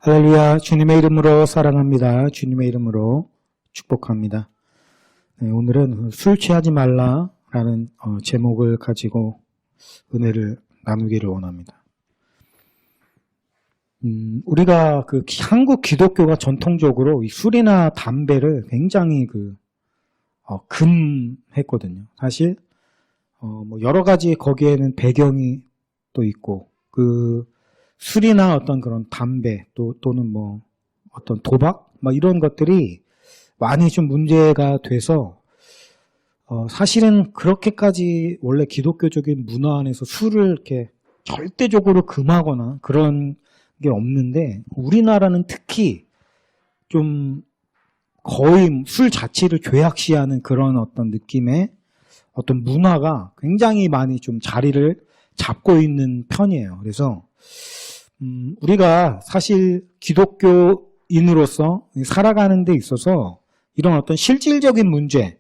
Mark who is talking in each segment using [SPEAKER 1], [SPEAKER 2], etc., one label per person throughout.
[SPEAKER 1] 할렐루야. 주님의 이름으로 사랑합니다. 주님의 이름으로 축복합니다. 네, 오늘은 술 취하지 말라라는 제목을 가지고 은혜를 나누기를 원합니다. 우리가 한국 기독교가 전통적으로 이 술이나 담배를 굉장히 금했거든요. 사실 뭐 여러 가지 거기에는 배경이 또 있고 술이나 어떤 그런 담배 또는 뭐 어떤 도박 이런 것들이 많이 좀 문제가 돼서 사실은 그렇게까지 원래 기독교적인 문화 안에서 술을 이렇게 절대적으로 금하거나 그런 게 없는데 우리나라는 특히 좀 거의 술 자체를 죄악시하는 그런 어떤 느낌의 어떤 문화가 굉장히 많이 좀 자리를 잡고 있는 편이에요. 그래서 우리가 사실 기독교인으로서 살아가는 데 있어서 이런 어떤 실질적인 문제,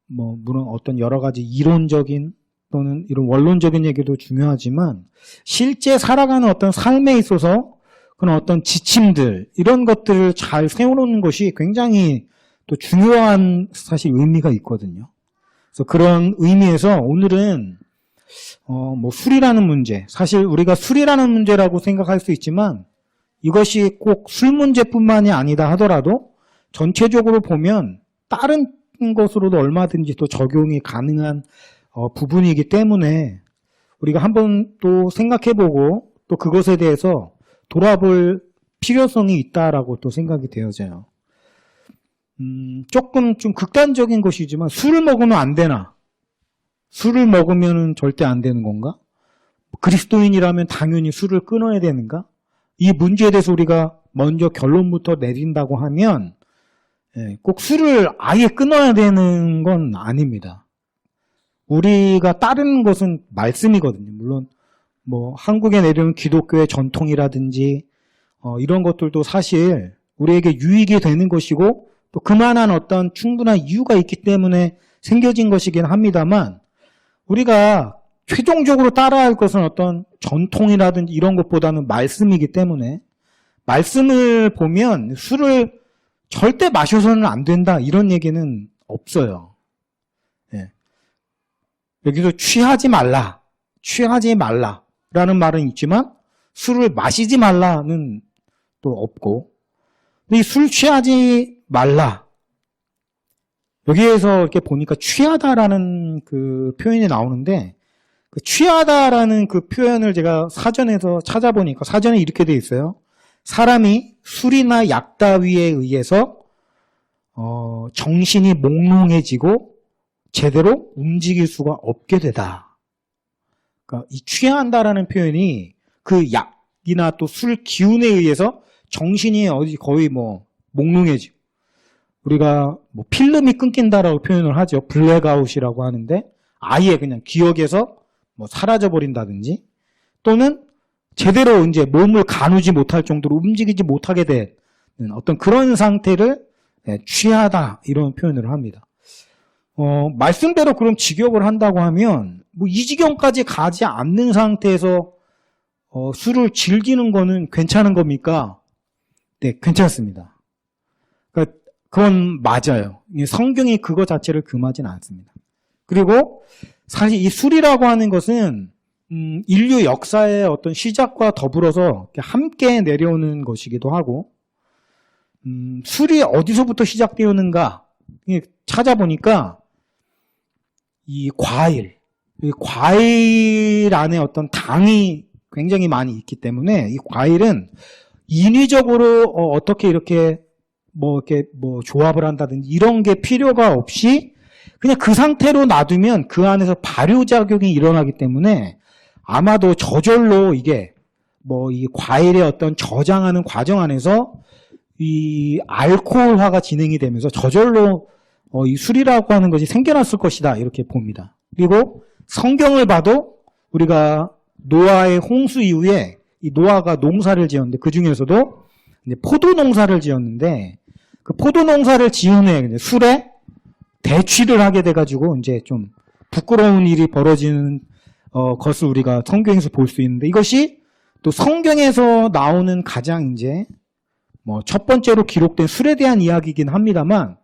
[SPEAKER 1] 물론 어떤 여러 가지 이론적인 또는 이런 원론적인 얘기도 중요하지만 실제 살아가는 어떤 삶에 있어서 그런 어떤 지침들, 이런 것들을 잘 세워놓는 것이 굉장히 또 중요한 사실 의미가 있거든요. 그래서 그런 의미에서 오늘은 술이라는 문제, 사실 우리가 술이라는 문제라고 생각할 수 있지만 이것이 꼭 술 문제뿐만이 아니다 하더라도 전체적으로 보면 다른 것으로도 얼마든지 또 적용이 가능한 부분이기 때문에 우리가 한번 또 생각해보고 또 그것에 대해서 돌아볼 필요성이 있다라고 또 생각이 되어져요. 조금 좀 극단적인 것이지만 술을 먹으면 안 되나? 술을 먹으면 절대 안 되는 건가? 그리스도인이라면 당연히 술을 끊어야 되는가? 이 문제에 대해서 우리가 먼저 결론부터 내린다고 하면 꼭 술을 아예 끊어야 되는 건 아닙니다. 우리가 따르는 것은 말씀이거든요. 물론 뭐 한국에 내려온 기독교의 전통이라든지 이런 것들도 사실 우리에게 유익이 되는 것이고 또 그만한 어떤 충분한 이유가 있기 때문에 생겨진 것이긴 합니다만 우리가 최종적으로 따라야 할 것은 어떤 전통이라든지 이런 것보다는 말씀이기 때문에 말씀을 보면 술을 절대 마셔서는 안 된다 이런 얘기는 없어요. 여기서 취하지 말라라는 말은 있지만 술을 마시지 말라는 또 없고 이 술 취하지 말라 여기에서 이렇게 보니까 취하다라는 그 표현이 나오는데 그 취하다라는 그 표현을 제가 사전에서 찾아보니까 사전에 이렇게 돼 있어요. 사람이 술이나 약 따위에 의해서 정신이 몽롱해지고 제대로 움직일 수가 없게 되다. 그러니까 이 취한다라는 표현이 그 약이나 또 술 기운에 의해서 정신이 거의 몽롱해지고 우리가 필름이 끊긴다라고 표현을 하죠. 블랙아웃이라고 하는데 아예 그냥 기억에서 사라져 버린다든지 또는 제대로 이제 몸을 가누지 못할 정도로 움직이지 못하게 되는 어떤 그런 상태를 취하다 이런 표현을 합니다. 말씀대로 그럼 직역을 한다고 하면 이 지경까지 가지 않는 상태에서 술을 즐기는 거는 괜찮은 겁니까? 네, 괜찮습니다. 그러니까 그건 맞아요. 성경이 그거 자체를 금하진 않습니다. 그리고 사실 이 술이라고 하는 것은 인류 역사의 어떤 시작과 더불어서 함께 내려오는 것이기도 하고 술이 어디서부터 시작되었는가 찾아보니까 이 과일 안에 어떤 당이 굉장히 많이 있기 때문에 이 과일은 인위적으로 어떻게 이렇게 조합을 한다든지 이런 게 필요가 없이 그냥 그 상태로 놔두면 그 안에서 발효작용이 일어나기 때문에 아마도 저절로 이게 이 과일의 어떤 저장하는 과정 안에서 이 알코올화가 진행이 되면서 저절로 이 술이라고 하는 것이 생겨났을 것이다 이렇게 봅니다. 그리고 성경을 봐도 우리가 노아의 홍수 이후에 이 노아가 농사를 지었는데 그 중에서도 포도 농사를 지었는데 그 포도 농사를 지은 후에 술에 대취를 하게 돼가지고 이제 좀 부끄러운 일이 벌어지는 것을 우리가 성경에서 볼 수 있는데 이것이 또 성경에서 나오는 가장 이제 뭐 첫 번째로 기록된 술에 대한 이야기이긴 합니다만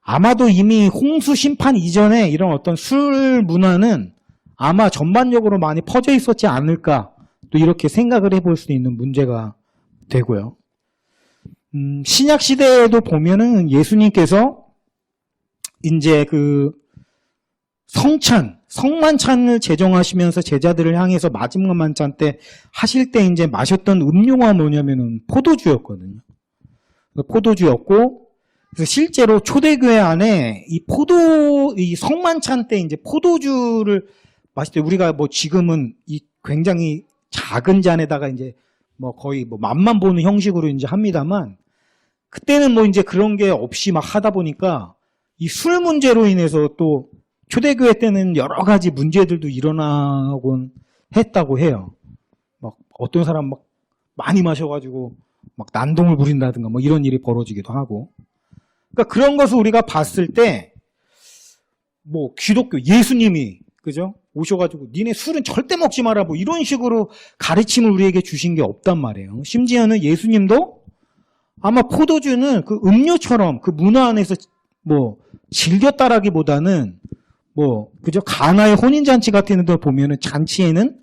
[SPEAKER 1] 아마도 이미 홍수 심판 이전에 이런 어떤 술 문화는 아마 전반적으로 많이 퍼져 있었지 않을까 또 이렇게 생각을 해볼 수 있는 문제가 되고요. 신약 시대에도 보면은 예수님께서 이제 그 성만찬을 제정하시면서 제자들을 향해서 마지막 만찬 때 하실 때 이제 마셨던 음료가 뭐냐면은 포도주였거든요. 포도주였고, 그래서 실제로 초대교회 안에 이 성만찬 때 이제 포도주를 마실 때 우리가 뭐 지금은 이 굉장히 작은 잔에다가 이제 뭐 거의 뭐 맛만 보는 형식으로 이제 합니다만 그때는 뭐 이제 그런 게 없이 막 하다 보니까 이 술 문제로 인해서 또 초대교회 때는 여러 가지 문제들도 일어나곤 했다고 해요. 막 어떤 사람 막 많이 마셔가지고 막 난동을 부린다든가 뭐 이런 일이 벌어지기도 하고. 그러니까 그런 것을 우리가 봤을 때 뭐 기독교 예수님이 그죠? 오셔가지고 니네 술은 절대 먹지 마라 뭐 이런 식으로 가르침을 우리에게 주신 게 없단 말이에요. 심지어는 예수님도 아마 포도주는 그 음료처럼 그 문화 안에서 뭐 즐겼다라기보다는 뭐 그죠? 가나의 혼인잔치 같은 데 보면은 잔치에는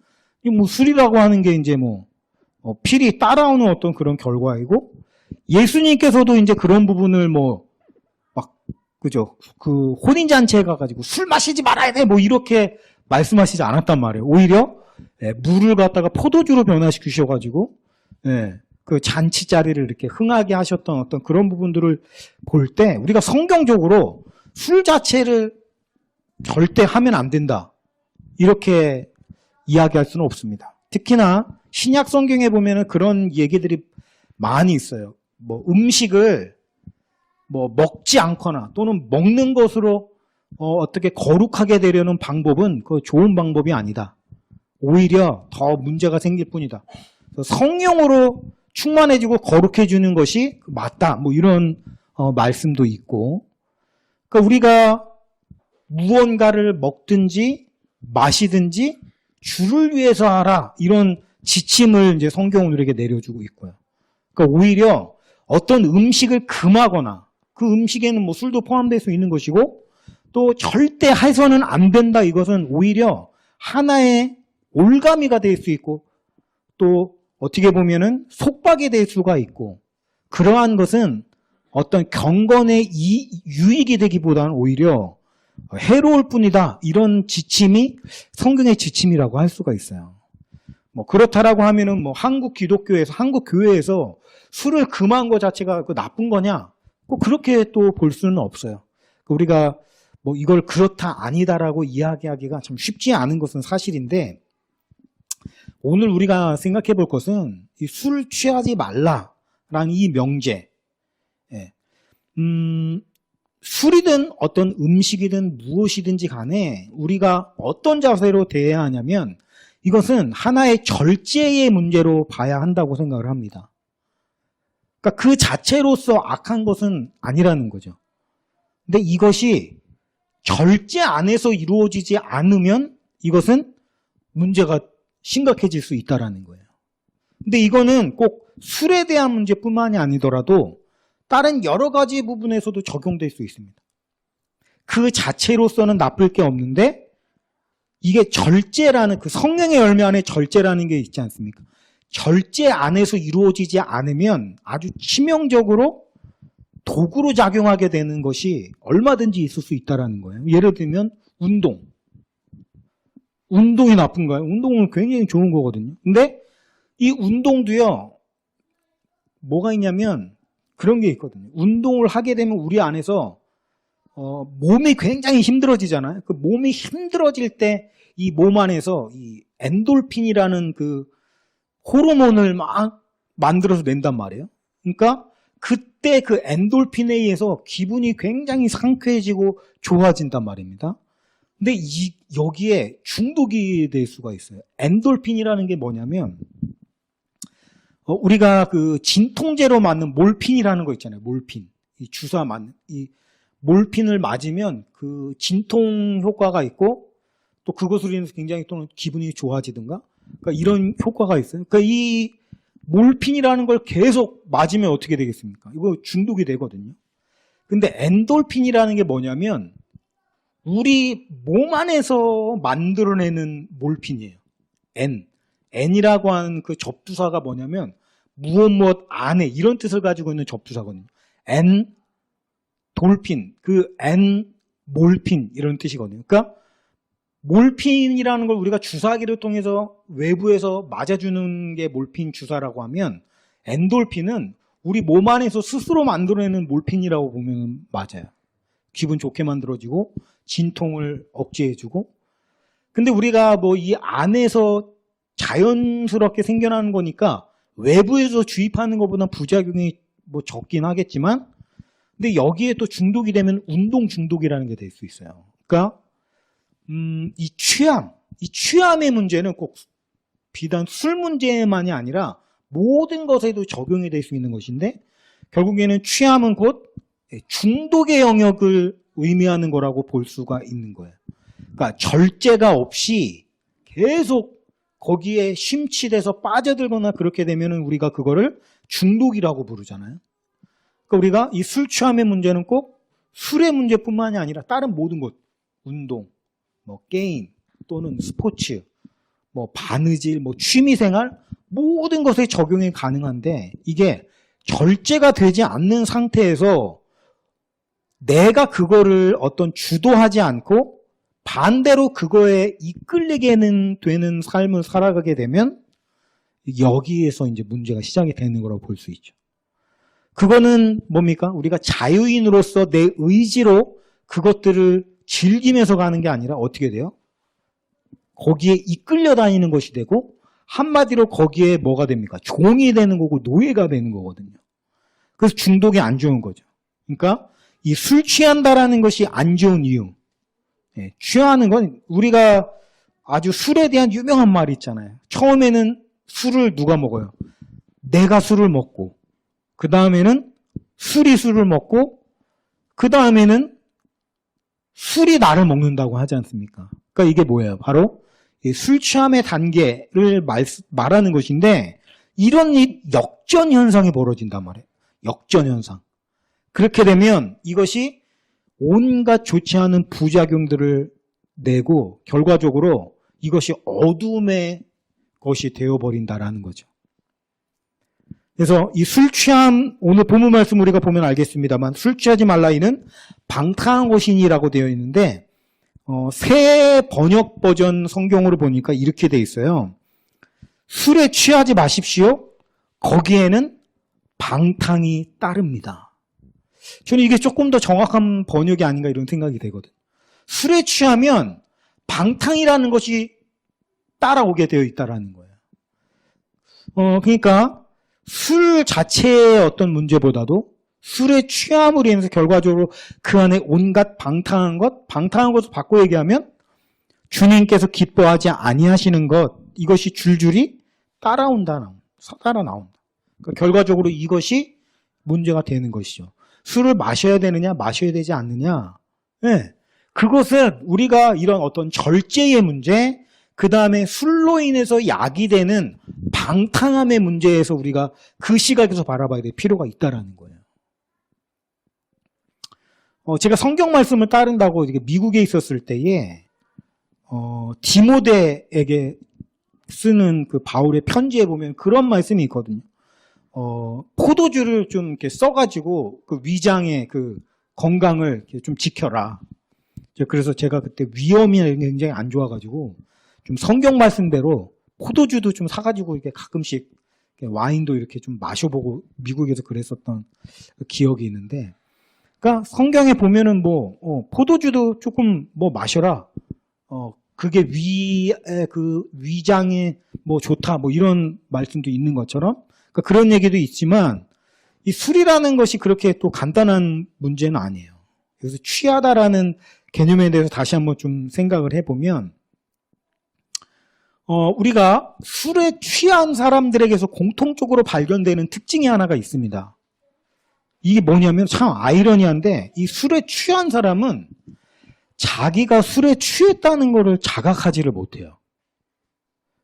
[SPEAKER 1] 뭐 술이라고 하는 게 이제 뭐 필히 따라오는 어떤 그런 결과이고 예수님께서도 이제 그런 부분을 뭐 막 그죠? 그 혼인잔치에 가가지고 술 마시지 말아야 돼 뭐 이렇게 말씀하시지 않았단 말이에요. 오히려 물을 갖다가 포도주로 변화시키셔가지고 그 잔치 자리를 이렇게 흥하게 하셨던 어떤 그런 부분들을 볼 때 우리가 성경적으로 술 자체를 절대 하면 안 된다 이렇게 이야기할 수는 없습니다. 특히나 신약 성경에 보면은 그런 얘기들이 많이 있어요. 뭐 음식을 뭐 먹지 않거나 또는 먹는 것으로 어떻게 거룩하게 되려는 방법은 그 좋은 방법이 아니다. 오히려 더 문제가 생길 뿐이다. 성령으로 충만해지고 거룩해지는 것이 맞다. 뭐 이런 말씀도 있고. 그러니까 우리가 무언가를 먹든지 마시든지 주를 위해서 하라. 이런 지침을 이제 성경은 우리에게 내려주고 있고요. 그러니까 오히려 어떤 음식을 금하거나 그 음식에는 뭐 술도 포함될 수 있는 것이고 또 절대 해서는 안 된다. 이것은 오히려 하나의 올가미가 될 수 있고 또 어떻게 보면은 속박이 될 수가 있고 그러한 것은 어떤 경건의 유익이 되기보다는 오히려 해로울 뿐이다. 이런 지침이 성경의 지침이라고 할 수가 있어요. 뭐 그렇다라고 하면은 뭐 한국 기독교에서 한국 교회에서 술을 금한 것 자체가 나쁜 거냐? 꼭 그렇게 또 볼 수는 없어요. 우리가 뭐 이걸 그렇다 아니다라고 이야기하기가 참 쉽지 않은 것은 사실인데 오늘 우리가 생각해 볼 것은 이 술 취하지 말라라는 이 명제. 술이든 어떤 음식이든 무엇이든지 간에 우리가 어떤 자세로 대해야 하냐면 이것은 하나의 절제의 문제로 봐야 한다고 생각을 합니다. 그러니까 그 자체로서 악한 것은 아니라는 거죠. 근데 이것이 절제 안에서 이루어지지 않으면 이것은 문제가 심각해질 수 있다는 거예요. 근데 이거는 꼭 술에 대한 문제뿐만이 아니더라도 다른 여러 가지 부분에서도 적용될 수 있습니다. 그 자체로서는 나쁠 게 없는데 이게 절제라는 그 성령의 열매 안에 절제라는 게 있지 않습니까? 절제 안에서 이루어지지 않으면 아주 치명적으로 도구로 작용하게 되는 것이 얼마든지 있을 수 있다는 거예요. 예를 들면 운동이 나쁜가요? 운동은 굉장히 좋은 거거든요. 근데 이 운동도요, 뭐가 있냐면 그런 게 있거든요. 운동을 하게 되면 우리 안에서 몸이 굉장히 힘들어지잖아요. 그 몸이 힘들어질 때 이 몸 안에서 이 엔돌핀이라는 그 호르몬을 막 만들어서 낸단 말이에요. 그러니까 그때 그 엔돌핀에 의해서 기분이 굉장히 상쾌해지고 좋아진단 말입니다. 근데 여기에 중독이 될 수가 있어요. 엔돌핀이라는 게 뭐냐면 우리가 그 진통제로 맞는 몰핀이라는 거 있잖아요. 몰핀. 이 주사 맞는 이 몰핀을 맞으면 그 진통 효과가 있고 또 그것으로 인해서 굉장히 또는 기분이 좋아지든가 그러니까 이런 효과가 있어요. 그러니까 이 몰핀이라는 걸 계속 맞으면 어떻게 되겠습니까? 이거 중독이 되거든요. 근데 엔돌핀이라는 게 뭐냐면 우리 몸 안에서 만들어내는 몰핀이에요. N이라고 하는 그 접두사가 뭐냐면 무엇 안에 이런 뜻을 가지고 있는 접두사거든요. 돌핀, 그 몰핀 이런 뜻이거든요. 그러니까 몰핀이라는 걸 우리가 주사기를 통해서 외부에서 맞아주는 게 몰핀 주사라고 하면 엔돌핀은 우리 몸 안에서 스스로 만들어내는 몰핀이라고 보면 맞아요. 기분 좋게 만들어지고 진통을 억제해주고. 근데 우리가 뭐 이 안에서 자연스럽게 생겨나는 거니까 외부에서 주입하는 것보다 부작용이 뭐 적긴 하겠지만, 근데 여기에 또 중독이 되면 운동 중독이라는 게 될 수 있어요. 그러니까 이 취함의 문제는 꼭 비단 술 문제만이 아니라 모든 것에도 적용이 될 수 있는 것인데, 결국에는 취함은 곧 중독의 영역을 의미하는 거라고 볼 수가 있는 거예요. 그러니까 절제가 없이 계속 거기에 심취돼서 빠져들거나 그렇게 되면은 우리가 그거를 중독이라고 부르잖아요. 그러니까 우리가 이 술 취함의 문제는 꼭 술의 문제뿐만이 아니라 다른 모든 것, 운동, 뭐 게임 또는 스포츠, 뭐 바느질, 뭐 취미생활 모든 것에 적용이 가능한데, 이게 절제가 되지 않는 상태에서 내가 그거를 어떤 주도하지 않고 반대로 그거에 이끌리게 되는 삶을 살아가게 되면 여기에서 이제 문제가 시작이 되는 거라고 볼 수 있죠. 그거는 뭡니까? 우리가 자유인으로서 내 의지로 그것들을 즐기면서 가는 게 아니라 어떻게 돼요? 거기에 이끌려 다니는 것이 되고, 한마디로 거기에 뭐가 됩니까? 종이 되는 거고 노예가 되는 거거든요. 그래서 중독이 안 좋은 거죠. 그러니까 이 술 취한다라는 것이 안 좋은 이유. 취하는 건 우리가 아주 술에 대한 유명한 말이 있잖아요. 처음에는 술을 누가 먹어요? 내가 술을 먹고, 그 다음에는 술이 술을 먹고, 그 다음에는 술이 나를 먹는다고 하지 않습니까? 그러니까 이게 뭐예요? 바로 술 취함의 단계를 말하는 것인데, 이런 역전 현상이 벌어진단 말이에요. 역전 현상. 그렇게 되면 이것이 온갖 좋지 않은 부작용들을 내고 결과적으로 이것이 어둠의 것이 되어버린다라는 거죠. 그래서 이 술 취함, 오늘 본문 말씀 우리가 보면 알겠습니다만, 술 취하지 말라 이는 방탕한 것이니라고 되어 있는데, 새 번역 버전 성경으로 보니까 이렇게 되어 있어요. 술에 취하지 마십시오. 거기에는 방탕이 따릅니다. 저는 이게 조금 더 정확한 번역이 아닌가 이런 생각이 되거든. 술에 취하면 방탕이라는 것이 따라오게 되어 있다라는 거예요. 그러니까 술 자체의 어떤 문제보다도 술에 취함으로 인해서 결과적으로 그 안에 온갖 방탕한 것을 바꿔 얘기하면 주님께서 기뻐하지 아니하시는 것, 이것이 줄줄이 따라 나온다. 그러니까 결과적으로 이것이 문제가 되는 것이죠. 술을 마셔야 되느냐, 마셔야 되지 않느냐. 네. 그것은 우리가 이런 어떤 절제의 문제, 그 다음에 술로 인해서 약이 되는 방탕함의 문제에서 우리가 그 시각에서 바라봐야 될 필요가 있다라는 거예요. 제가 성경 말씀을 따른다고 미국에 있었을 때에, 디모데에게 쓰는 그 바울의 편지에 보면 그런 말씀이 있거든요. 포도주를 좀 이렇게 써가지고 그 위장의 그 건강을 좀 지켜라. 그래서 제가 그때 위염이 굉장히 안 좋아가지고 좀 성경 말씀대로 포도주도 좀 사가지고 이렇게 가끔씩 와인도 이렇게 좀 마셔보고 미국에서 그랬었던 기억이 있는데, 그러니까 성경에 보면은 포도주도 조금 마셔라. 그게 위장에 좋다. 이런 말씀도 있는 것처럼, 그러니까 그런 얘기도 있지만, 이 술이라는 것이 그렇게 또 간단한 문제는 아니에요. 그래서 취하다라는 개념에 대해서 다시 한번 좀 생각을 해보면, 우리가 술에 취한 사람들에게서 공통적으로 발견되는 특징이 하나가 있습니다. 이게 뭐냐면 참 아이러니한데, 이 술에 취한 사람은 자기가 술에 취했다는 것을 자각하지를 못해요.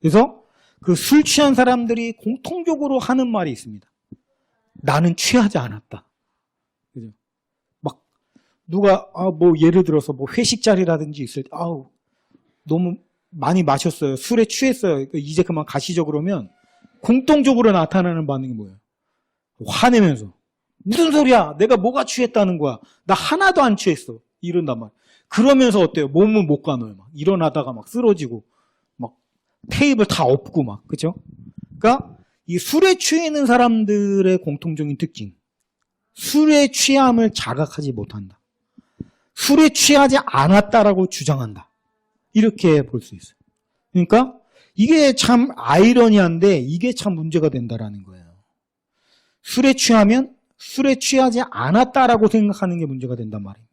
[SPEAKER 1] 그래서 그 술 취한 사람들이 공통적으로 하는 말이 있습니다. 나는 취하지 않았다. 그죠? 막 누가 뭐 예를 들어서 뭐 회식 자리라든지 있을 때 너무 많이 마셨어요. 술에 취했어요. 이제 그만 가시죠. 그러면 공통적으로 나타나는 반응이 뭐예요? 화내면서 무슨 소리야? 내가 뭐가 취했다는 거야? 나 하나도 안 취했어. 이런단 말이야. 그러면서 어때요? 몸은 못 가눠요. 막 일어나다가 막 쓰러지고 막 테이블 다 엎고 막 그죠? 그러니까 이 술에 취해 있는 사람들의 공통적인 특징, 술에 취함을 자각하지 못한다. 술에 취하지 않았다라고 주장한다. 이렇게 볼 수 있어요. 그러니까 이게 참 아이러니한데 이게 참 문제가 된다라는 거예요. 술에 취하면 술에 취하지 않았다라고 생각하는 게 문제가 된단 말입니다.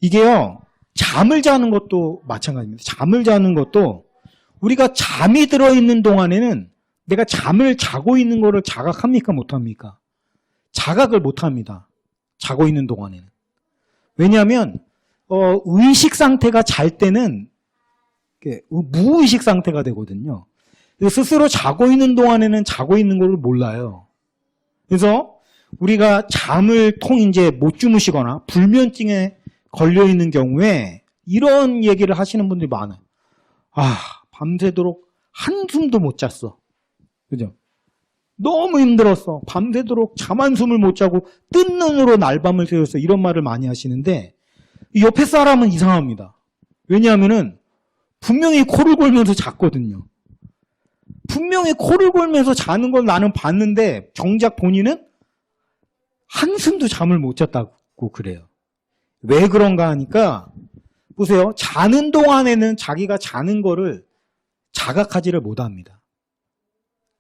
[SPEAKER 1] 이게요, 잠을 자는 것도 마찬가지입니다. 잠을 자는 것도 우리가 잠이 들어있는 동안에는 내가 잠을 자고 있는 거를 자각합니까? 못합니까? 자각을 못합니다. 자고 있는 동안에는. 왜냐하면 의식 상태가 잘 때는 무의식 상태가 되거든요. 스스로 자고 있는 동안에는 자고 있는 걸 몰라요. 그래서 우리가 잠을 이제 못 주무시거나 불면증에 걸려 있는 경우에 이런 얘기를 하시는 분들이 많아요. 밤새도록 한숨도 못 잤어. 그죠? 너무 힘들었어. 밤새도록 잠 한숨을 못 자고 뜬 눈으로 날밤을 새웠어. 이런 말을 많이 하시는데 옆에 사람은 이상합니다. 왜냐하면은 분명히 코를 골면서 잤거든요. 분명히 코를 골면서 자는 걸 나는 봤는데 정작 본인은 한숨도 잠을 못 잤다고 그래요. 왜 그런가 하니까 보세요. 자는 동안에는 자기가 자는 거를 자각하지를 못합니다.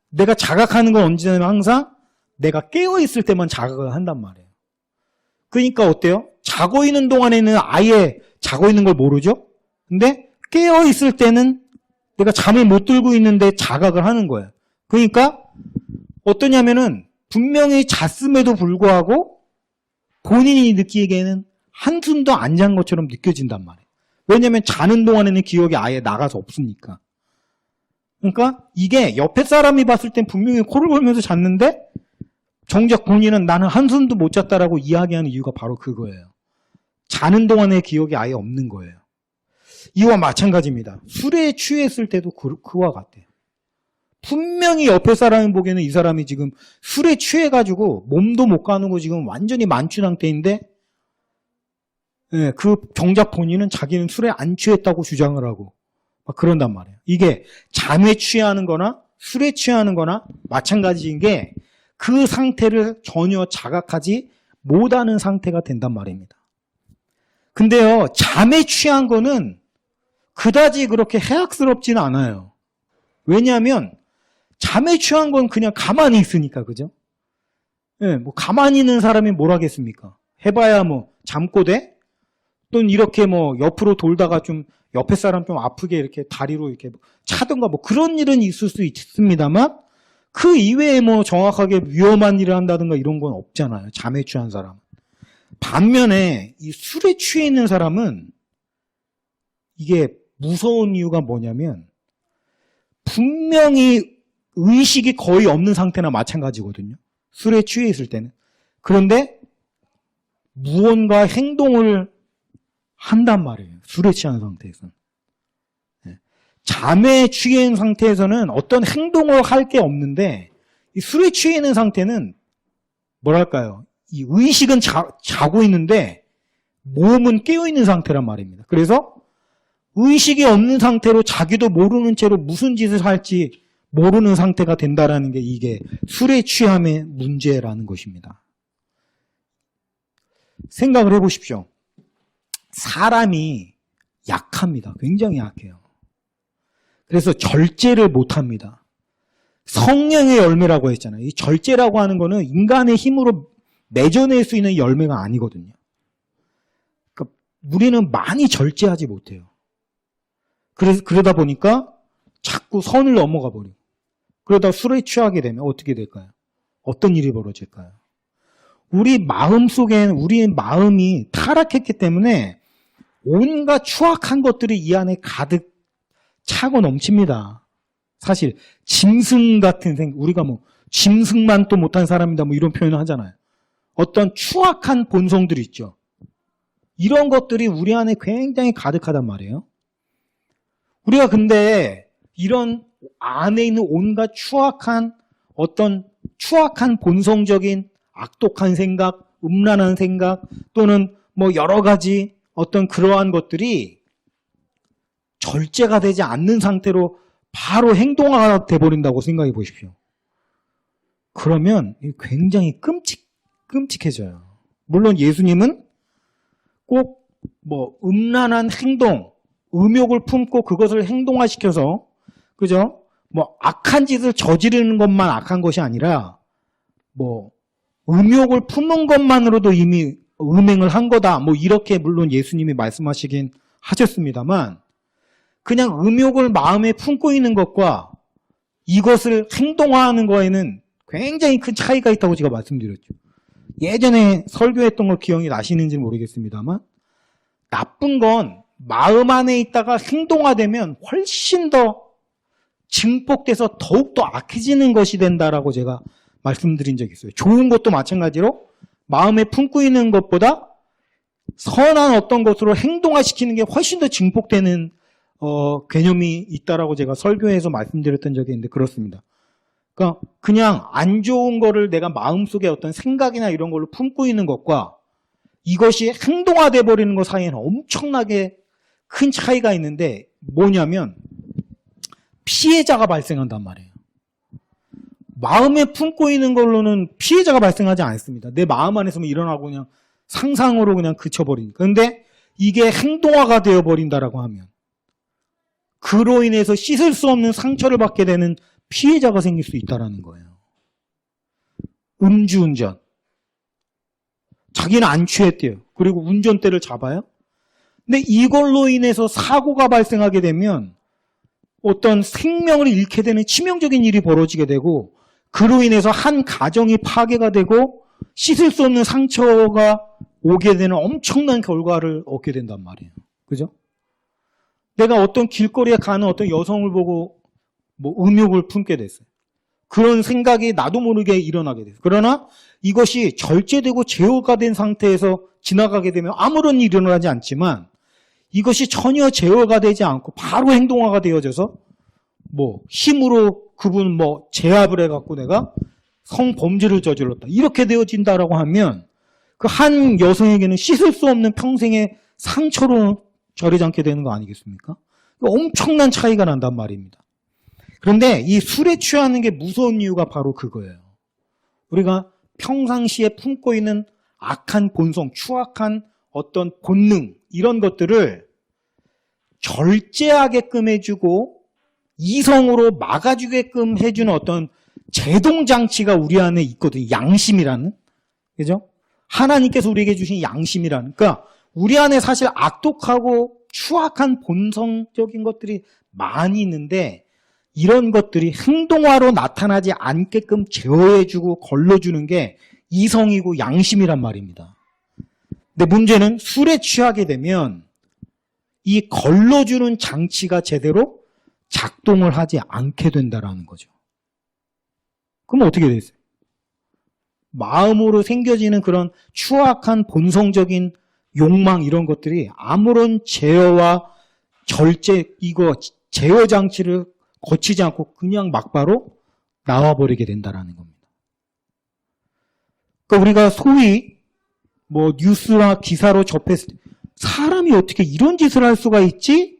[SPEAKER 1] 내가 자각하는 건 언제냐면 항상 내가 깨어있을 때만 자각을 한단 말이에요. 그러니까 어때요? 자고 있는 동안에는 아예 자고 있는 걸 모르죠? 근데 깨어있을 때는 내가 잠을 못 들고 있는데 자각을 하는 거예요. 그러니까 어떠냐면은 분명히 잤음에도 불구하고 본인이 느끼기에는 한숨도 안 잔 것처럼 느껴진단 말이에요. 왜냐하면 자는 동안에는 기억이 아예 나가서 없으니까. 그러니까 이게 옆에 사람이 봤을 땐 분명히 코를 골면서 잤는데 정작 본인은 나는 한숨도 못 잤다라고 이야기하는 이유가 바로 그거예요. 자는 동안의 기억이 아예 없는 거예요. 이와 마찬가지입니다. 술에 취했을 때도 그와 같아요. 분명히 옆에 사람이 보기에는 이 사람이 지금 술에 취해가지고 몸도 못 가누고 지금 완전히 만취 상태인데 그 정작 본인은 자기는 술에 안 취했다고 주장을 하고 막 그런단 말이에요. 이게 잠에 취하는 거나 술에 취하는 거나 마찬가지인 게 그 상태를 전혀 자각하지 못하는 상태가 된단 말입니다. 근데요, 잠에 취한 거는 그다지 그렇게 해악스럽지는 않아요. 왜냐하면 잠에 취한 건 그냥 가만히 있으니까, 그죠? 뭐 가만히 있는 사람이 뭘 하겠습니까? 해봐야 뭐 잠꼬대? 또는 이렇게 뭐 옆으로 돌다가 좀 옆에 사람 좀 아프게 이렇게 다리로 이렇게 차든가 뭐 그런 일은 있을 수 있습니다만 그 이외에 뭐 정확하게 위험한 일을 한다든가 이런 건 없잖아요. 잠에 취한 사람. 반면에 이 술에 취해 있는 사람은 이게 무서운 이유가 뭐냐면 분명히 의식이 거의 없는 상태나 마찬가지거든요. 술에 취해 있을 때는. 그런데 무언가 행동을 한단 말이에요. 술에 취한 상태에서는. 잠에 취해 있는 상태에서는 어떤 행동을 할 게 없는데 이 술에 취해 있는 상태는 뭐랄까요? 이 의식은 자고 있는데 몸은 깨어 있는 상태란 말입니다. 그래서 의식이 없는 상태로 자기도 모르는 채로 무슨 짓을 할지 모르는 상태가 된다라는 게 이게 술에 취함의 문제라는 것입니다. 생각을 해보십시오. 사람이 약합니다. 굉장히 약해요. 그래서 절제를 못합니다. 성령의 열매라고 했잖아요. 이 절제라고 하는 거는 인간의 힘으로 맺어낼 수 있는 열매가 아니거든요. 그러니까 우리는 많이 절제하지 못해요. 그러다 보니까 자꾸 선을 넘어가 버리고 그러다 술에 취하게 되면 어떻게 될까요? 어떤 일이 벌어질까요? 우리 마음이 타락했기 때문에 온갖 추악한 것들이 이 안에 가득 차고 넘칩니다. 사실 짐승 같은 생각, 우리가 뭐 짐승만 또 못한 사람이다 뭐 이런 표현을 하잖아요. 어떤 추악한 본성들이 있죠. 이런 것들이 우리 안에 굉장히 가득하단 말이에요. 우리가 근데 이런 안에 있는 온갖 추악한 어떤 추악한 본성적인 악독한 생각, 음란한 생각 또는 뭐 여러 가지 어떤 그러한 것들이 절제가 되지 않는 상태로 바로 행동화가 돼버린다고 생각해 보십시오. 그러면 굉장히 끔찍해져요. 물론 예수님은 꼭 뭐 음란한 행동, 음욕을 품고 그것을 행동화시켜서 그죠? 뭐 악한 짓을 저지르는 것만 악한 것이 아니라 뭐 음욕을 품은 것만으로도 이미 음행을 한 거다. 뭐 이렇게 물론 예수님이 말씀하시긴 하셨습니다만 그냥 음욕을 마음에 품고 있는 것과 이것을 행동화하는 거에는 굉장히 큰 차이가 있다고 제가 말씀드렸죠. 예전에 설교했던 거 기억이 나시는지 모르겠습니다만 나쁜 건 마음 안에 있다가 행동화되면 훨씬 더 증폭돼서 더욱더 악해지는 것이 된다라고 제가 말씀드린 적이 있어요. 좋은 것도 마찬가지로 마음에 품고 있는 것보다 선한 어떤 것으로 행동화시키는 게 훨씬 더 증폭되는 개념이 있다라고 제가 설교에서 말씀드렸던 적이 있는데 그렇습니다. 그러니까 그냥 안 좋은 거를 내가 마음속에 어떤 생각이나 이런 걸로 품고 있는 것과 이것이 행동화돼 버리는 것 사이에는 엄청나게 큰 차이가 있는데 뭐냐면 피해자가 발생한단 말이에요. 마음에 품고 있는 걸로는 피해자가 발생하지 않습니다. 내 마음 안에서만 일어나고 그냥 상상으로 그냥 그쳐버리니까. 그런데 이게 행동화가 되어버린다라고 하면 그로 인해서 씻을 수 없는 상처를 받게 되는 피해자가 생길 수 있다는 거예요. 음주운전. 자기는 안 취했대요. 그리고 운전대를 잡아요. 근데 이걸로 인해서 사고가 발생하게 되면 어떤 생명을 잃게 되는 치명적인 일이 벌어지게 되고 그로 인해서 한 가정이 파괴가 되고 씻을 수 없는 상처가 오게 되는 엄청난 결과를 얻게 된단 말이에요. 그죠? 내가 어떤 길거리에 가는 어떤 여성을 보고 뭐 음욕을 품게 됐어요. 그런 생각이 나도 모르게 일어나게 됐어요. 그러나 이것이 절제되고 제어가 된 상태에서 지나가게 되면 아무런 일이 일어나지 않지만 이것이 전혀 제어가 되지 않고 바로 행동화가 되어져서 뭐 힘으로 그분 뭐 제압을 해갖고 내가 성범죄를 저질렀다. 이렇게 되어진다라고 하면 그 한 여성에게는 씻을 수 없는 평생의 상처로 저리지 않게 되는 거 아니겠습니까? 엄청난 차이가 난단 말입니다. 그런데 이 술에 취하는 게 무서운 이유가 바로 그거예요. 우리가 평상시에 품고 있는 악한 본성, 추악한 어떤 본능 이런 것들을 절제하게끔 해주고 이성으로 막아주게끔 해주는 어떤 제동장치가 우리 안에 있거든요. 양심이라는. 그죠? 하나님께서 우리에게 주신 양심이라는. 그러니까 우리 안에 사실 악독하고 추악한 본성적인 것들이 많이 있는데 이런 것들이 행동화로 나타나지 않게끔 제어해주고 걸러주는 게 이성이고 양심이란 말입니다. 근데 문제는 술에 취하게 되면 이 걸러주는 장치가 제대로 작동을 하지 않게 된다라는 거죠. 그럼 어떻게 되겠어요? 마음으로 생겨지는 그런 추악한 본성적인 욕망 이런 것들이 아무런 제어와 절제, 이거 제어 장치를 거치지 않고 그냥 막바로 나와버리게 된다라는 겁니다. 그러니까 우리가 소위 뭐 뉴스나 기사로 접했을 때 사람이 어떻게 이런 짓을 할 수가 있지?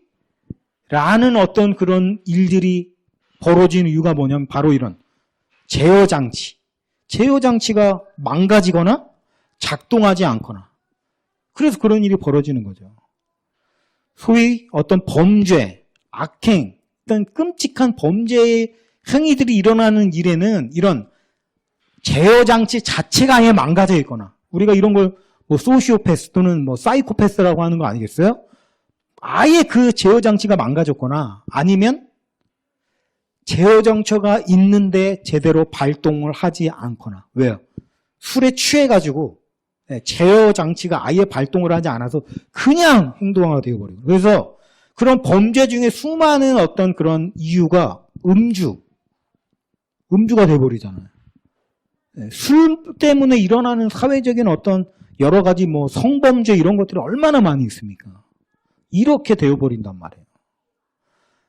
[SPEAKER 1] 라는 어떤 그런 일들이 벌어지는 이유가 뭐냐면 바로 이런 제어 장치. 제어 장치가 망가지거나 작동하지 않거나 그래서 그런 일이 벌어지는 거죠. 소위 어떤 범죄, 악행, 어떤 끔찍한 범죄의 행위들이 일어나는 일에는 이런 제어 장치 자체가 아예 망가져 있거나 우리가 이런 걸 뭐 소시오패스 또는 뭐 사이코패스라고 하는 거 아니겠어요? 아예 그 제어 장치가 망가졌거나 아니면 제어 장치가 있는데 제대로 발동을 하지 않거나 왜요? 술에 취해가지고 제어 장치가 아예 발동을 하지 않아서 그냥 행동화가 되어버려요. 그래서 그런 범죄 중에 수많은 어떤 그런 이유가 음주가 돼버리잖아요. 술 때문에 일어나는 사회적인 어떤 여러 가지 뭐 성범죄 이런 것들이 얼마나 많이 있습니까? 이렇게 되어버린단 말이에요.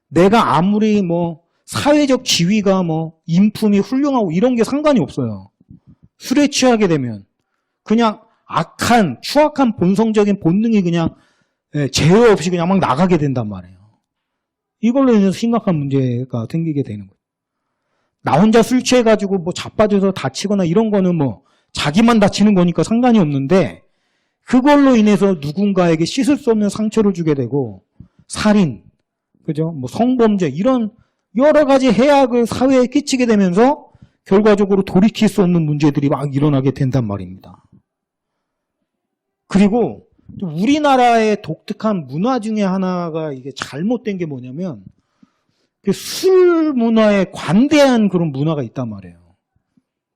[SPEAKER 1] 내가 아무리 뭐 사회적 지위가 뭐 인품이 훌륭하고 이런 게 상관이 없어요. 술에 취하게 되면 그냥 악한 추악한 본성적인 본능이 그냥 제어 없이 그냥 막 나가게 된단 말이에요. 이걸로 인해서 심각한 문제가 생기게 되는 거예요. 나 혼자 술 취해가지고 뭐 자빠져서 다치거나 이런 거는 뭐 자기만 다치는 거니까 상관이 없는데 그걸로 인해서 누군가에게 씻을 수 없는 상처를 주게 되고 살인, 그죠? 뭐 성범죄 이런 여러 가지 해악을 사회에 끼치게 되면서 결과적으로 돌이킬 수 없는 문제들이 막 일어나게 된단 말입니다. 그리고 우리나라의 독특한 문화 중에 하나가 이게 잘못된 게 뭐냐면 술 문화에 관대한 그런 문화가 있단 말이에요.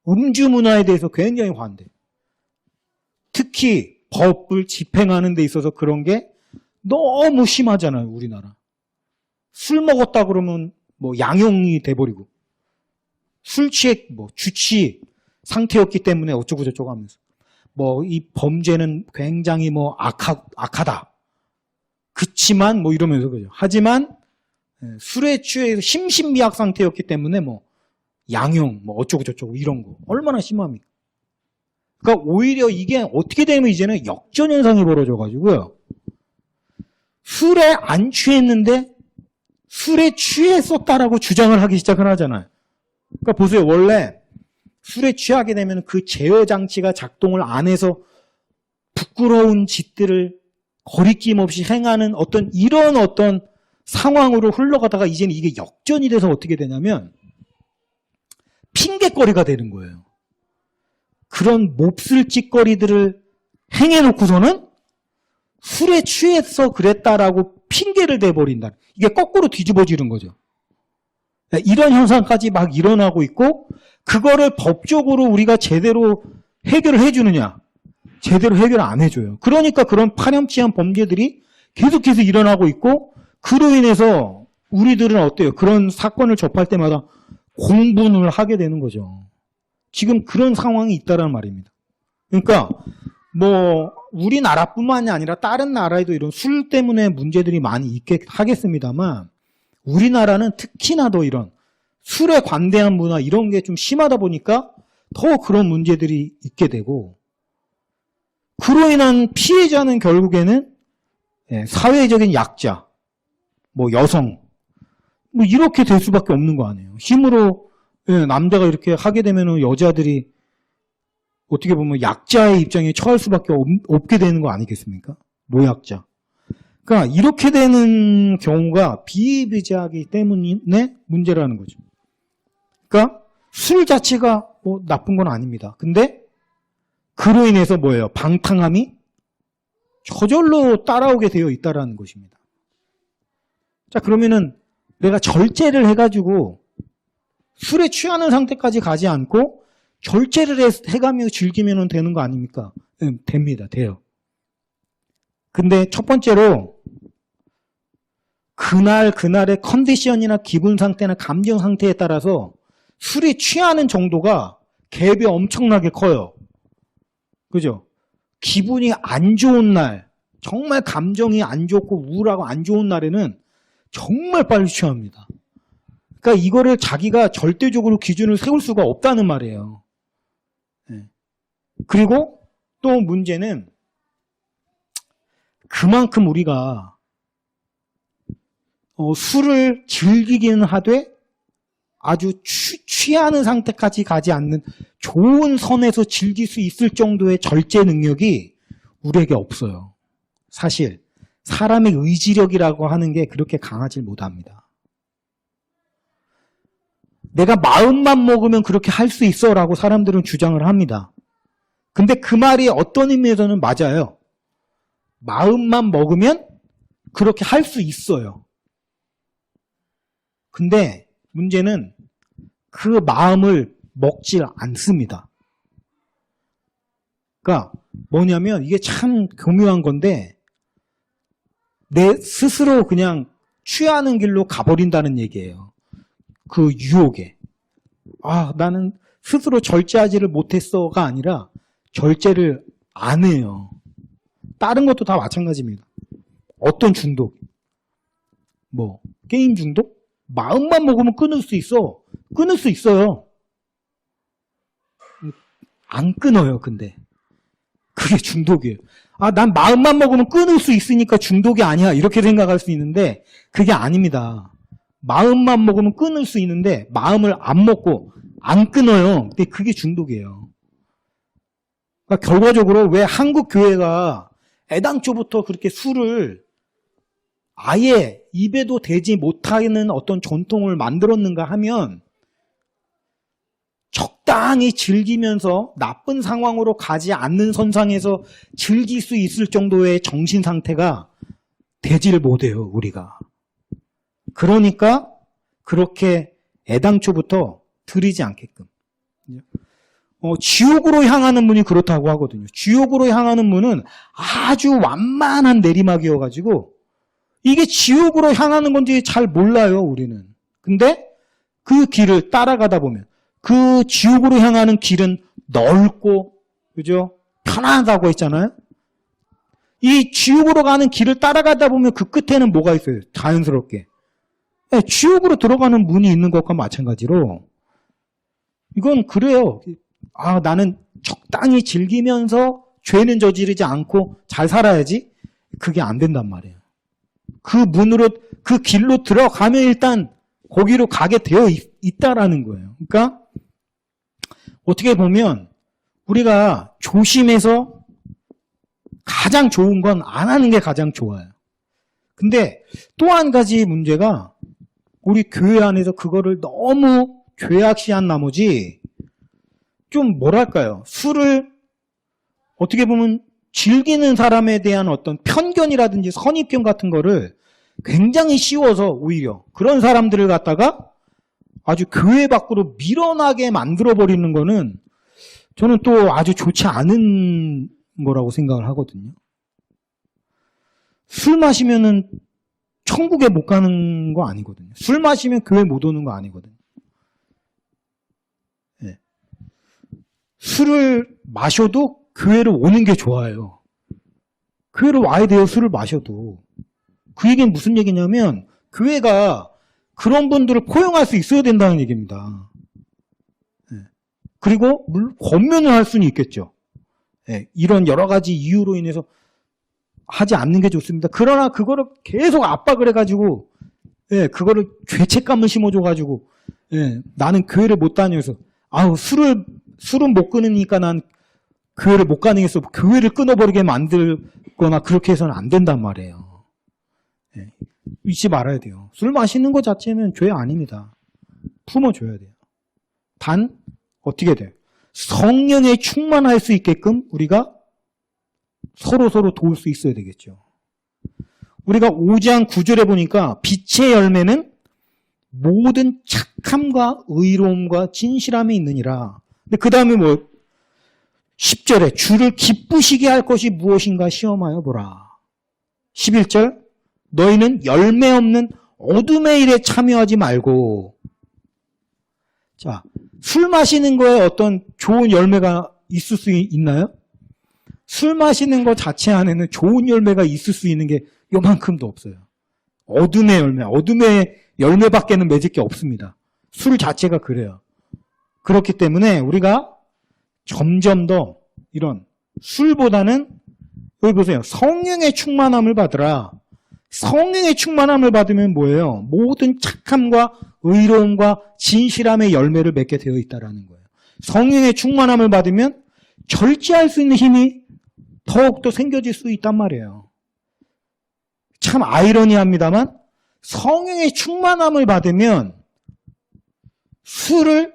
[SPEAKER 1] 음주 문화에 대해서 굉장히 관대. 특히 법을 집행하는 데 있어서 그런 게 너무 심하잖아요, 우리나라. 술 먹었다 그러면 뭐 양형이 돼버리고 술 취해 뭐 주치 상태였기 때문에 어쩌고 저쩌고 하면서 뭐 이 범죄는 굉장히 뭐 악하다. 그치만 뭐 이러면서 그죠. 하지만 술에 취해서 심신미약 상태였기 때문에 뭐 양형 뭐 어쩌고 저쩌고 이런 거 얼마나 심합니까? 그러니까 오히려 이게 어떻게 되면 이제는 역전 현상이 벌어져 가지고요. 술에 안 취했는데 술에 취했었다라고 주장을 하기 시작을 하잖아요. 그러니까 보세요. 원래 술에 취하게 되면 그 제어 장치가 작동을 안 해서 부끄러운 짓들을 거리낌 없이 행하는 이런 어떤 상황으로 흘러가다가 이제는 이게 역전이 돼서 어떻게 되냐면 핑계거리가 되는 거예요. 그런 몹쓸 짓거리들을 행해놓고서는 술에 취해서 그랬다라고 핑계를 대버린다. 이게 거꾸로 뒤집어지는 거죠. 이런 현상까지 막 일어나고 있고 그거를 법적으로 우리가 제대로 해결을 해주느냐? 제대로 해결을 안 해줘요. 그러니까 그런 파렴치한 범죄들이 계속해서 일어나고 있고 그로 인해서 우리들은 어때요? 그런 사건을 접할 때마다 공분을 하게 되는 거죠. 지금 그런 상황이 있다는 말입니다. 그러니까 뭐 우리나라뿐만이 아니라 다른 나라에도 이런 술 때문에 문제들이 많이 있게 하겠습니다만 우리나라는 특히나 더 이런 술에 관대한 문화 이런 게 좀 심하다 보니까 더 그런 문제들이 있게 되고 그로 인한 피해자는 결국에는 사회적인 약자, 뭐 여성, 뭐 이렇게 될 수밖에 없는 거 아니에요. 힘으로 남자가 이렇게 하게 되면 여자들이 어떻게 보면 약자의 입장에 처할 수밖에 없게 되는 거 아니겠습니까? 노약자. 그러니까 이렇게 되는 경우가 비일비재하기 때문에 문제라는 거죠. 그러니까 술 자체가 뭐 나쁜 건 아닙니다. 근데 그로 인해서 뭐예요? 방탕함이 저절로 따라오게 되어 있다는 것입니다. 자, 그러면은 내가 절제를 해가지고 술에 취하는 상태까지 가지 않고 절제를 해가며 즐기면 되는 거 아닙니까? 됩니다. 돼요. 근데 첫 번째로 그날의 컨디션이나 기분 상태나 감정 상태에 따라서 술에 취하는 정도가 갭이 엄청나게 커요. 그죠? 기분이 안 좋은 날, 정말 감정이 안 좋고 우울하고 안 좋은 날에는 정말 빨리 취합니다. 그러니까 이거를 자기가 절대적으로 기준을 세울 수가 없다는 말이에요. 그리고 또 문제는 그만큼 우리가 술을 즐기기는 하되 아주 취하는 상태까지 가지 않는 좋은 선에서 즐길 수 있을 정도의 절제 능력이 우리에게 없어요. 사실 사람의 의지력이라고 하는 게 그렇게 강하지 못합니다. 내가 마음만 먹으면 그렇게 할 수 있어 라고 사람들은 주장을 합니다. 근데 그 말이 어떤 의미에서는 맞아요. 마음만 먹으면 그렇게 할 수 있어요. 근데 문제는 그 마음을 먹질 않습니다. 그러니까 뭐냐면 이게 참 교묘한 건데 내 스스로 그냥 취하는 길로 가버린다는 얘기예요. 그 유혹에. 아, 나는 스스로 절제하지를 못했어가 아니라 절제를 안 해요. 다른 것도 다 마찬가지입니다. 어떤 중독? 뭐 게임 중독? 마음만 먹으면 끊을 수 있어. 끊을 수 있어요. 안 끊어요, 근데. 그게 중독이에요. 아, 난 마음만 먹으면 끊을 수 있으니까 중독이 아니야. 이렇게 생각할 수 있는데 그게 아닙니다. 마음만 먹으면 끊을 수 있는데 마음을 안 먹고 안 끊어요. 근데 그게 중독이에요. 그러니까 결과적으로 왜 한국 교회가 애당초부터 그렇게 술을 아예 입에도 대지 못하는 어떤 전통을 만들었는가 하면 적당히 즐기면서 나쁜 상황으로 가지 않는 선상에서 즐길 수 있을 정도의 정신 상태가 되지를 못해요, 우리가. 그러니까 그렇게 애당초부터 들이지 않게끔. 지옥으로 향하는 문이 그렇다고 하거든요. 지옥으로 향하는 문은 아주 완만한 내리막이어가지고 이게 지옥으로 향하는 건지 잘 몰라요, 우리는. 근데 그 길을 따라가다 보면 그 지옥으로 향하는 길은 넓고, 그죠? 편하다고 했잖아요? 이 지옥으로 가는 길을 따라가다 보면 그 끝에는 뭐가 있어요? 자연스럽게. 네, 지옥으로 들어가는 문이 있는 것과 마찬가지로 이건 그래요. 아, 나는 적당히 즐기면서 죄는 저지르지 않고 잘 살아야지. 그게 안 된단 말이에요. 그 문으로, 그 길로 들어가면 일단 거기로 가게 되어 있다라는 거예요. 그러니까 어떻게 보면 우리가 조심해서 가장 좋은 건 안 하는 게 가장 좋아요. 근데 또 한 가지 문제가 우리 교회 안에서 그거를 너무 죄악시한 나머지 좀 뭐랄까요. 술을 어떻게 보면 즐기는 사람에 대한 어떤 편견이라든지 선입견 같은 거를 굉장히 씌워서 오히려 그런 사람들을 갖다가 아주 교회 밖으로 밀어나게 만들어버리는 거는 저는 또 아주 좋지 않은 거라고 생각을 하거든요. 술 마시면은 천국에 못 가는 거 아니거든요. 술 마시면 교회 못 오는 거 아니거든요. 네. 술을 마셔도 교회를 오는 게 좋아요. 교회를 와야 돼요, 술을 마셔도. 그 얘기는 무슨 얘기냐면 교회가 그런 분들을 포용할 수 있어야 된다는 얘기입니다. 네. 그리고 물론 권면을 할 수는 있겠죠. 네. 이런 여러 가지 이유로 인해서 하지 않는 게 좋습니다. 그러나 그거를 계속 압박을 해가지고 그거를 죄책감을 심어줘가지고 나는 교회를 못 다녀서 아우 술은 못 끊으니까 난 교회를 못 가능해서 교회를 끊어버리게 만들거나 그렇게 해서는 안 된단 말이에요. 잊지 말아야 돼요. 술 마시는 것 자체는 죄 아닙니다. 품어줘야 돼요. 단 어떻게 돼요? 성령에 충만할 수 있게끔 우리가 서로 도울 수 있어야 되겠죠. 우리가 5장 9절에 보니까 빛의 열매는 모든 착함과 의로움과 진실함이 있느니라. 근데 그 다음에 뭐 10절에 주를 기쁘시게 할 것이 무엇인가 시험하여 보라. 11절 너희는 열매 없는 어둠의 일에 참여하지 말고. 자, 술 마시는 거에 어떤 좋은 열매가 있을 수 있나요? 술 마시는 것 자체 안에는 좋은 열매가 있을 수 있는 게 요만큼도 없어요. 어둠의 열매밖에는 맺을 게 없습니다. 술 자체가 그래요. 그렇기 때문에 우리가 점점 더 이런 술보다는 여기 보세요. 성령의 충만함을 받으라. 성령의 충만함을 받으면 뭐예요? 모든 착함과 의로움과 진실함의 열매를 맺게 되어 있다는 거예요. 성령의 충만함을 받으면 절제할 수 있는 힘이 더욱더 생겨질 수 있단 말이에요. 참 아이러니합니다만 성령의 충만함을 받으면 술을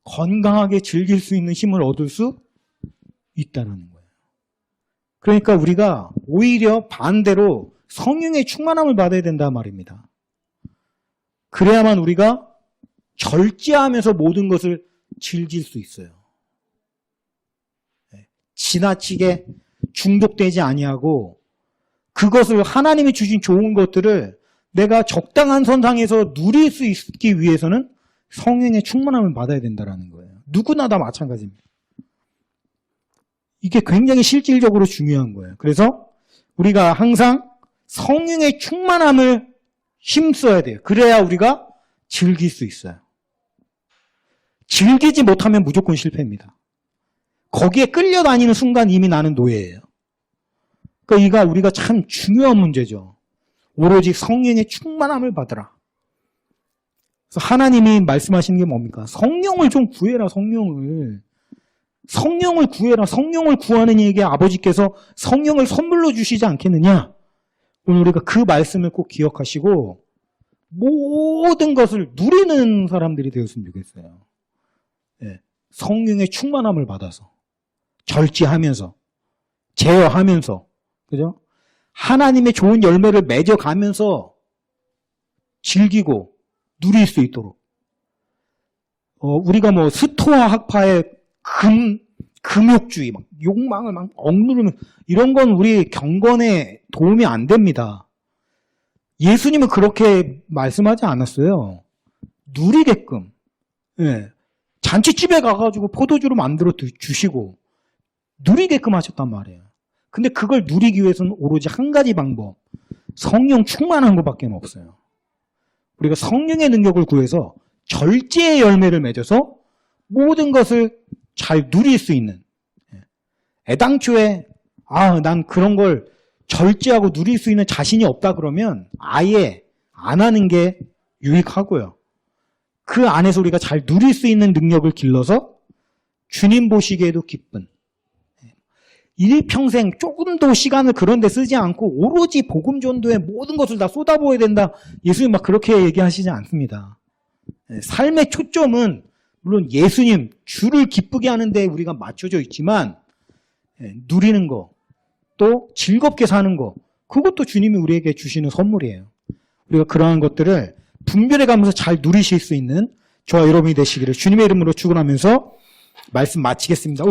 [SPEAKER 1] 건강하게 즐길 수 있는 힘을 얻을 수 있다는 거예요. 그러니까 우리가 오히려 반대로 성령의 충만함을 받아야 된단 말입니다. 그래야만 우리가 절제하면서 모든 것을 즐길 수 있어요. 지나치게 중독되지 아니하고 그것을 하나님이 주신 좋은 것들을 내가 적당한 선상에서 누릴 수 있기 위해서는 성령의 충만함을 받아야 된다는 거예요. 누구나 다 마찬가지입니다. 이게 굉장히 실질적으로 중요한 거예요. 그래서 우리가 항상 성령의 충만함을 힘써야 돼요. 그래야 우리가 즐길 수 있어요. 즐기지 못하면 무조건 실패입니다. 거기에 끌려다니는 순간 이미 나는 노예예요. 그러니까 이가 우리가 참 중요한 문제죠. 오로지 성령의 충만함을 받으라. 그래서 하나님이 말씀하시는 게 뭡니까? 성령을 좀 구해라, 성령을. 성령을 구해라. 성령을 구하는 이에게 아버지께서 성령을 선물로 주시지 않겠느냐? 오늘 우리가 그 말씀을 꼭 기억하시고 모든 것을 누리는 사람들이 되었으면 좋겠어요. 네. 성령의 충만함을 받아서 절제하면서 제어하면서 그죠? 하나님의 좋은 열매를 맺어가면서 즐기고 누릴 수 있도록 우리가 뭐 스토아 학파의 금욕주의 막 욕망을 막 억누르는 이런 건 우리 경건에 도움이 안 됩니다. 예수님은 그렇게 말씀하지 않았어요. 누리게끔. 예. 잔치집에 가가지고 포도주로 만들어 주시고 누리게끔 하셨단 말이에요. 근데 그걸 누리기 위해서는 오로지 한 가지 방법. 성령 충만한 것밖에 없어요. 우리가 성령의 능력을 구해서 절제의 열매를 맺어서 모든 것을 잘 누릴 수 있는. 애당초에 난 그런 걸 절제하고 누릴 수 있는 자신이 없다 그러면 아예 안 하는 게 유익하고요. 그 안에서 우리가 잘 누릴 수 있는 능력을 길러서 주님 보시기에도 기쁜 일평생 조금도 시간을 그런 데 쓰지 않고 오로지 복음 전도에 모든 것을 다 쏟아부어야 된다. 예수님 막 그렇게 얘기하시지 않습니다. 삶의 초점은 물론 예수님, 주를 기쁘게 하는 데 우리가 맞춰져 있지만 누리는 거, 또 즐겁게 사는 거, 그것도 주님이 우리에게 주시는 선물이에요. 우리가 그러한 것들을 분별해 가면서 잘 누리실 수 있는 저와 여러분이 되시기를 주님의 이름으로 축원하면서 말씀 마치겠습니다.